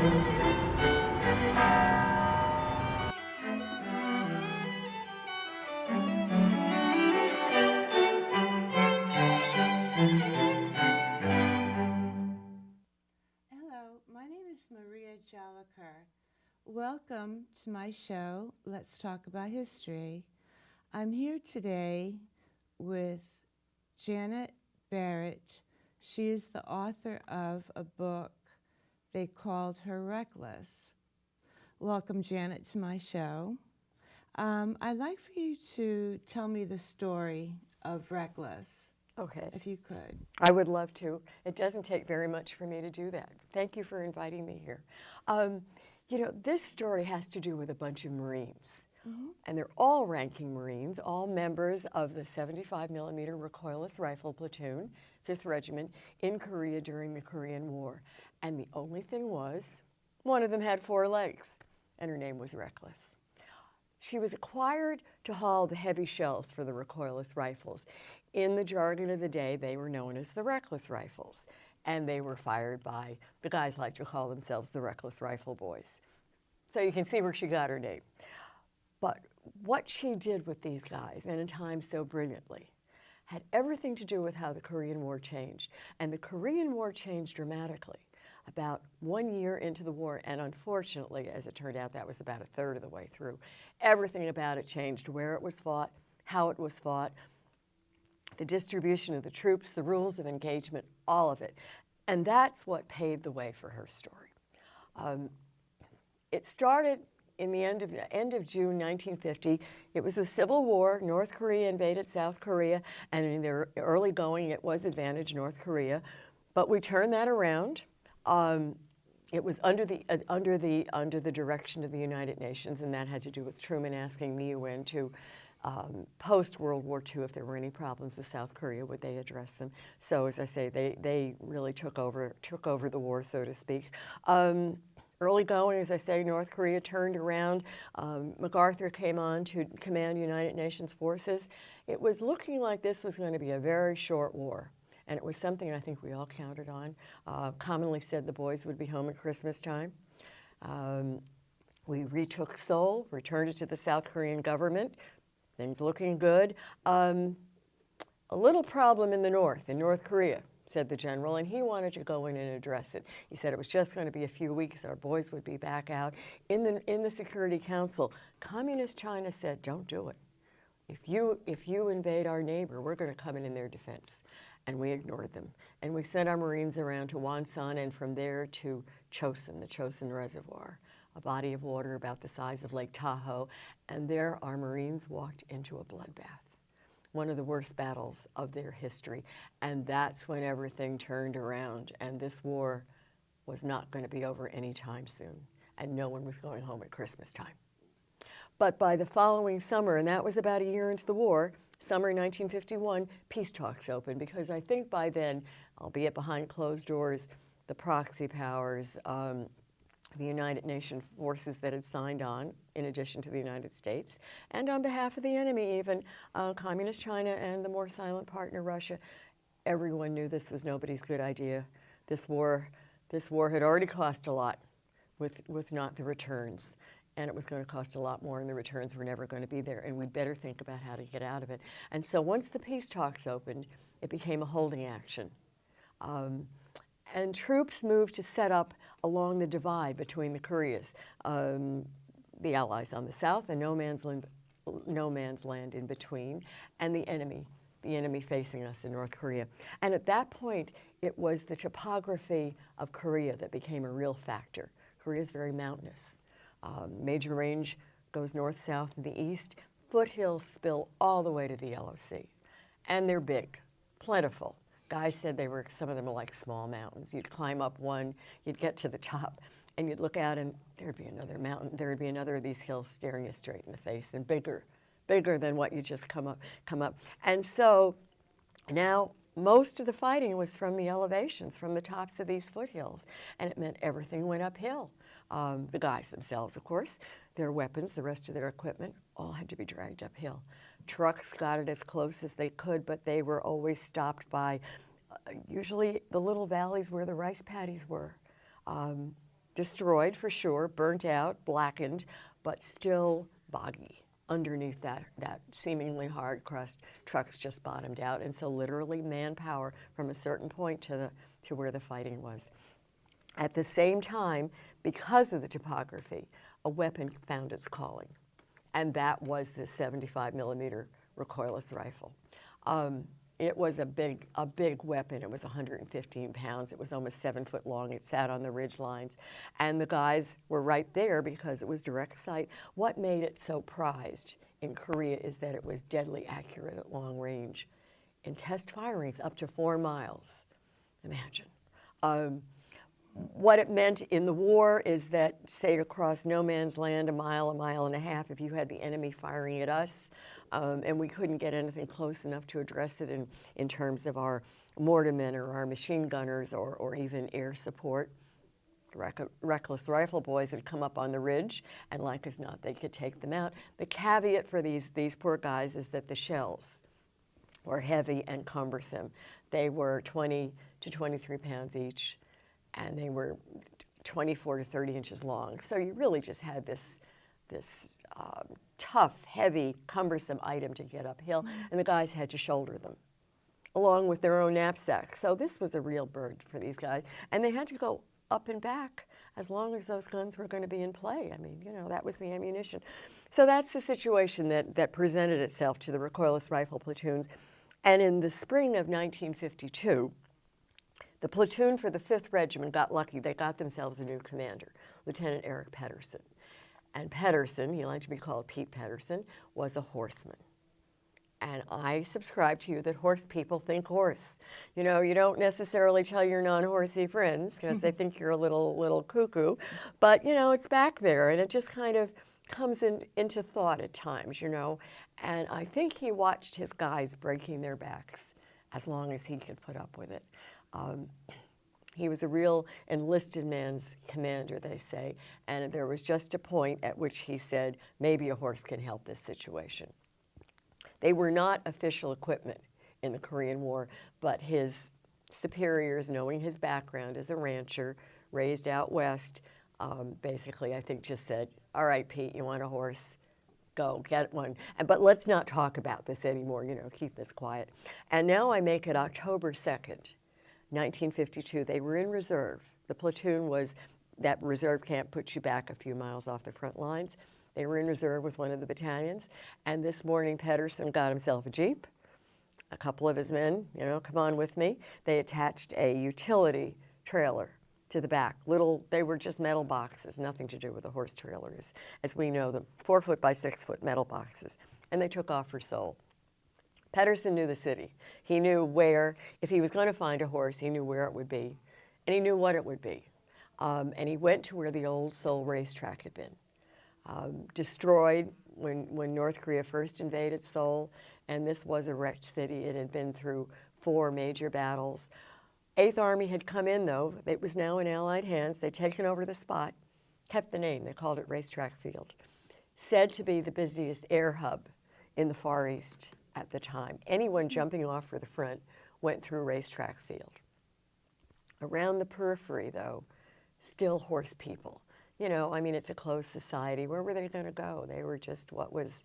Hello, my name is Maria Jolicoeur. Welcome to my show, Let's Talk About History. I'm here today with Janet Barrett. She is the author of a book they called her Reckless. Welcome, Janet, to my show. I'd like for you to tell me the story of Reckless, Okay, if you could. I would love to. It doesn't take very much for me to do that. Thank you for inviting me here. This story has to do with a bunch of Marines. And they're all ranking Marines, all members of the 75 millimeter recoilless rifle platoon, 5th Regiment, in Korea during the Korean War. And the only thing was, one of them had 4 legs, and her name was Reckless. She was acquired to haul the heavy shells for the recoilless rifles. In the jargon of the day, they were known as the Reckless Rifles, and they were fired by, the guys like to call themselves the Reckless Rifle Boys. So you can see where she got her name. But what she did with these guys, and in time so brilliantly, had everything to do with how the Korean War changed. And the Korean War changed dramatically about 1 year into the war, and unfortunately, as it turned out, that was about a third of the way through. Everything about it changed: where it was fought, how it was fought, the distribution of the troops, the rules of engagement, all of it. And that's what paved the way for her story. It started in the end of June 1950. It was a civil war. North Korea invaded South Korea, and in their early going, it was advantage North Korea. But we turned that around. It was under the direction of the United Nations, and that had to do with Truman asking the UN to post World War II, if there were any problems with South Korea, would they address them? So, as I say, they really took over the war, so to speak. Early going, as I say, North Korea turned around. MacArthur came on to command United Nations forces. It was looking like this was going to be a very short war, and it was something I think we all counted on. Commonly said the boys would be home at Christmas time. We retook Seoul, returned it to the South Korean government. Things looking good. A little problem in the north, in North Korea, said the general, and he wanted to go in and address it. He said it was just going to be a few weeks, our boys would be back out. In the Security Council, Communist China said, don't do it. If you invade our neighbor, we're going to come in their defense. And we ignored them. And we sent our Marines around to Wonsan, and from there to Chosin, the Chosin Reservoir, a body of water about the size of Lake Tahoe. And there our Marines walked into a bloodbath, one of the worst battles of their history. And that's when everything turned around, and this war was not going to be over anytime soon, and no one was going home at Christmas time. But by the following summer, and that was about a year into the war, summer 1951, peace talks opened, because I think by then, albeit behind closed doors, the proxy powers, the United Nations forces that had signed on, in addition to the United States, and on behalf of the enemy even, Communist China and the more silent partner Russia, everyone knew this was nobody's good idea. This war had already cost a lot with not the returns, and it was going to cost a lot more, and the returns were never going to be there, and we'd better think about how to get out of it. And so once the peace talks opened, it became a holding action. And troops moved to set up along the divide between the Koreas, the Allies on the south, and no man's land in between, and the enemy facing us in North Korea. And at that point, it was the topography of Korea that became a real factor. Korea is very mountainous. Major range goes north-south in the east. Foothills spill all the way to the Yellow Sea. And they're big, plentiful. Guys said some of them are like small mountains. You'd climb up one, you'd get to the top, and you'd look out, and there'd be another mountain. There'd be another of these hills staring you straight in the face, and bigger than what you just come up. And so now most of the fighting was from the elevations, from the tops of these foothills, and it meant everything went uphill. The guys themselves, of course, their weapons, the rest of their equipment, all had to be dragged uphill. Trucks got it as close as they could, but they were always stopped by usually the little valleys where the rice paddies were. destroyed for sure, burnt out, blackened, but still boggy. Underneath that seemingly hard crust, trucks just bottomed out, and so literally manpower from a certain point to where the fighting was. At the same time, because of the topography, a weapon found its calling, and that was the 75 millimeter recoilless rifle. It was a big weapon. It was 115 pounds. It was almost 7 foot long. It sat on the ridge lines, and the guys were right there because it was direct sight. What made it so prized in Korea is that it was deadly accurate at long range. In test firings up to 4 miles, imagine. What it meant in the war is that, say, across no man's land, a mile and a half, if you had the enemy firing at us, and we couldn't get anything close enough to address it in terms of our mortarmen or our machine gunners or even air support, reckless rifle boys would come up on the ridge, and like as not, they could take them out. The caveat for these poor guys is that the shells were heavy and cumbersome. They were 20 to 23 pounds each, and they were 24 to 30 inches long. So you really just had this tough, heavy, cumbersome item to get uphill, and the guys had to shoulder them along with their own knapsacks. So this was a real burden for these guys, and they had to go up and back as long as those guns were going to be in play. I mean, that was the ammunition. So that's the situation that presented itself to the recoilless rifle platoons. And in the spring of 1952, the platoon for the 5th Regiment got lucky. They got themselves a new commander, Lieutenant Eric Pedersen. And Pedersen, he liked to be called Pete Pedersen, was a horseman. And I subscribe to you that horse people think horse. You don't necessarily tell your non-horsey friends because they think you're a little cuckoo. But, it's back there, and it just kind of comes into thought at times, And I think he watched his guys breaking their backs as long as he could put up with it. He was a real enlisted man's commander, they say, and there was just a point at which he said, maybe a horse can help this situation. They were not official equipment in the Korean War, but his superiors, knowing his background as a rancher, raised out west, basically, I think just said, all right, Pete, you want a horse? Go, get one. But let's not talk about this anymore, keep this quiet. And now I make it October 2nd. 1952, they were in reserve. The platoon was, that reserve camp puts you back a few miles off the front lines. They were in reserve with one of the battalions, and this morning Pedersen got himself a Jeep, a couple of his men, come on with me. They attached a utility trailer to the back. They were just metal boxes, nothing to do with a horse trailer, as we know them, 4 foot by 6 foot metal boxes, and they took off for Seoul. Pedersen knew the city. He knew where, if he was going to find a horse, he knew where it would be, and he knew what it would be. And he went to where the old Seoul racetrack had been, destroyed when North Korea first invaded Seoul, and this was a wrecked city. It had been through 4 major battles. 8th Army had come in, though. It was now in Allied hands. They'd taken over the spot, kept the name. They called it Racetrack Field. Said to be the busiest air hub in the Far East at the time. Anyone jumping off for the front went through Racetrack Field. Around the periphery, though, still horse people. It's a closed society. Where were they going to go? They were just what was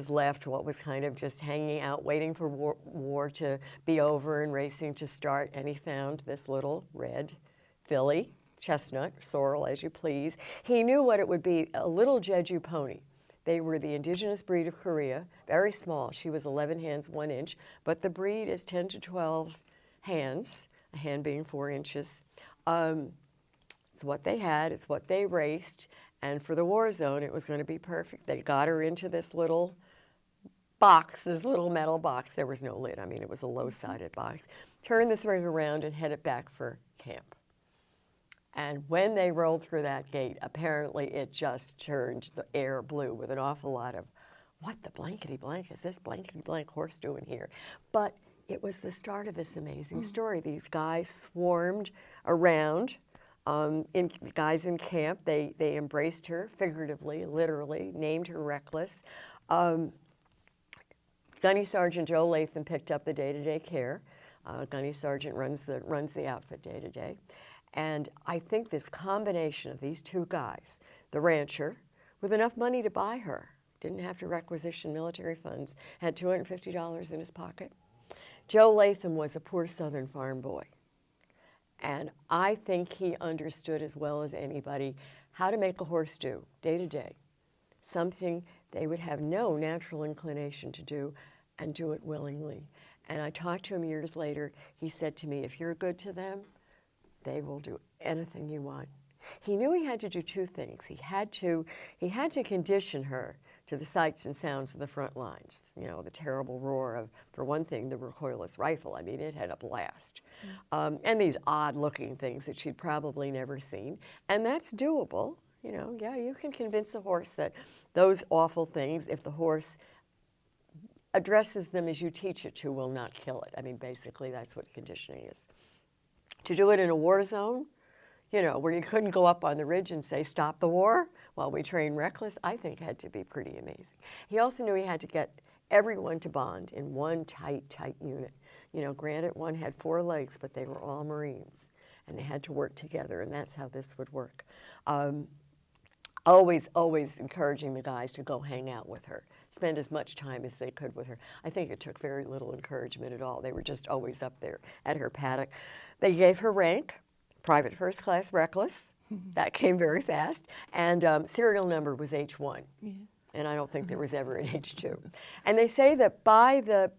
left, what was kind of just hanging out, waiting for war to be over and racing to start. And he found this little red filly, chestnut, sorrel as you please. He knew what it would be, a little Jeju pony. They were the indigenous breed of Korea, very small. She was 11 hands, 1 inch, but the breed is 10 to 12 hands, a hand being 4 inches. It's what they had, it's what they raced, and for the war zone, it was going to be perfect. They got her into this little box, this little metal box. There was no lid. It was a low-sided box. Turned this ring around and headed back for camp. And when they rolled through that gate, apparently it just turned the air blue with an awful lot of, what the blankety blank is this blankety blank horse doing here? But it was the start of this amazing story. These guys swarmed around, guys in camp. They embraced her figuratively, literally, named her Reckless. Gunny Sergeant Joe Latham picked up the day-to-day care. Gunny Sergeant runs the outfit day-to-day. And I think this combination of these two guys, the rancher, with enough money to buy her, didn't have to requisition military funds, had $250 in his pocket. Joe Latham was a poor Southern farm boy. And I think he understood as well as anybody how to make a horse do day to day, something they would have no natural inclination to do and do it willingly. And I talked to him years later. He said to me, if you're good to them, they will do anything you want. He knew he had to do two things. He had to condition her to the sights and sounds of the front lines. You know, the terrible roar of, for one thing, the recoilless rifle. I mean, it had a blast. And these odd-looking things that she'd probably never seen. And that's doable. You know, yeah, you can convince a horse that those awful things, if the horse addresses them as you teach it to, will not kill it. I mean, basically, that's what conditioning is. To do it in a war zone, you know, where you couldn't go up on the ridge and say, stop the war while we train reckless, I think had to be pretty amazing. He also knew he had to get everyone to bond in one tight unit. You know, granted, one had 4 legs, but they were all Marines, and they had to work together, and that's how this would work. Always encouraging the guys to go hang out with her, spend as much time as they could with her. I think it took very little encouragement at all. They were just always up there at her paddock. They gave her rank, Private First Class Reckless. That came very fast. And serial number was H1. Yeah. And I don't think there was ever an H2. And they say that by the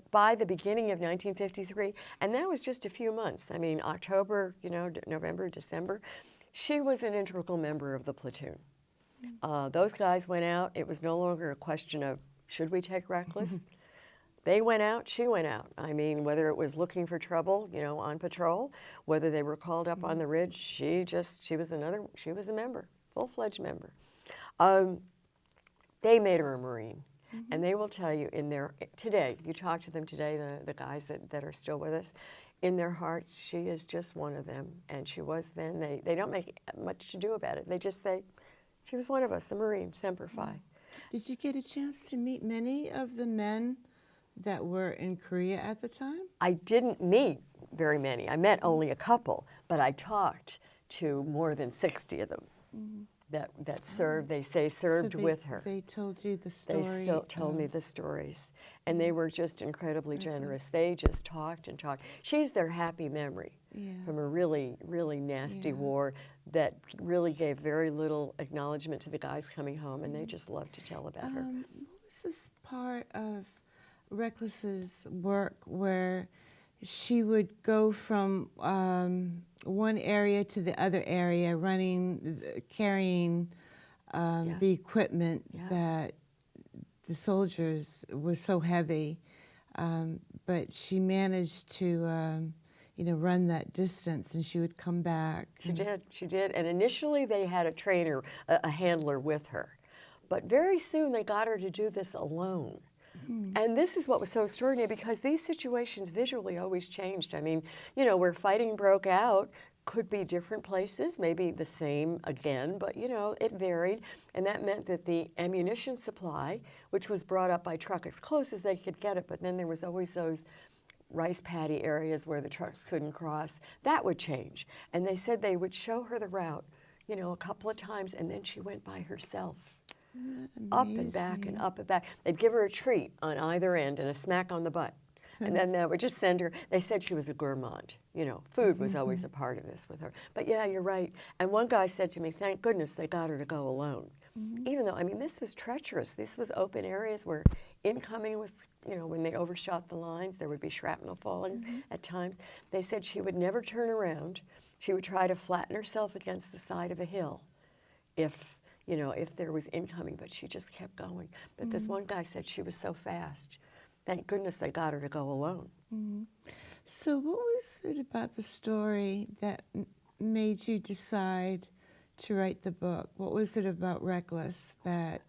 beginning of 1953, and that was just a few months, I mean, October, you know, November, December, she was an integral member of the platoon. Those guys went out. It was no longer a question of, should we take reckless? They went out, she went out. I mean, whether it was looking for trouble, you know, on patrol, whether they were called up on the ridge, she was a member, full-fledged member. They made her a Marine. And they will tell you today, you talk to them today, the guys that are still with us, in their hearts, she is just one of them. And she was then. They don't make much to do about it. They just say, she was one of us, a Marine, Semper Fi. Did you get a chance to meet many of the men that were in Korea at the time? I didn't meet very many. I met only a couple, but I talked to more than 60 of them that served, they say served with her. They told you the story? They told me the stories, and they were just incredibly generous. They just talked and talked. She's their happy memory from a really, really nasty war that really gave very little acknowledgement to the guys coming home, and they just loved to tell about her. What was this part of Reckless's work where she would go from one area to the other area, carrying the equipment that the soldiers was so heavy, but she managed to run that distance, and she would come back. She did, and initially they had a trainer, a handler with her, but very soon they got her to do this alone. And this is what was so extraordinary, because these situations visually always changed. I mean, you know, where fighting broke out could be different places, maybe the same again, but you know, it varied. And that meant that the ammunition supply, which was brought up by truck as close as they could get it, but then there was always those rice paddy areas where the trucks couldn't cross, that would change. And they said they would show her the route, you know, a couple of times, and then she went by herself. Up and back and up and back. They'd give her a treat on either end and a smack on the butt. And then they would just send her. They said she was a gourmand. You know, food was always a part of this with her. But yeah, you're right. And one guy said to me, thank goodness they got her to go alone. Even though, I mean, this was treacherous. This was open areas where incoming was, you know, when they overshot the lines, there would be shrapnel falling at times. They said she would never turn around. She would try to flatten herself against the side of a hill if there was incoming, but she just kept going. But this one guy said she was so fast. Thank goodness they got her to go alone. So what was it about the story that made you decide to write the book? What was it about Reckless that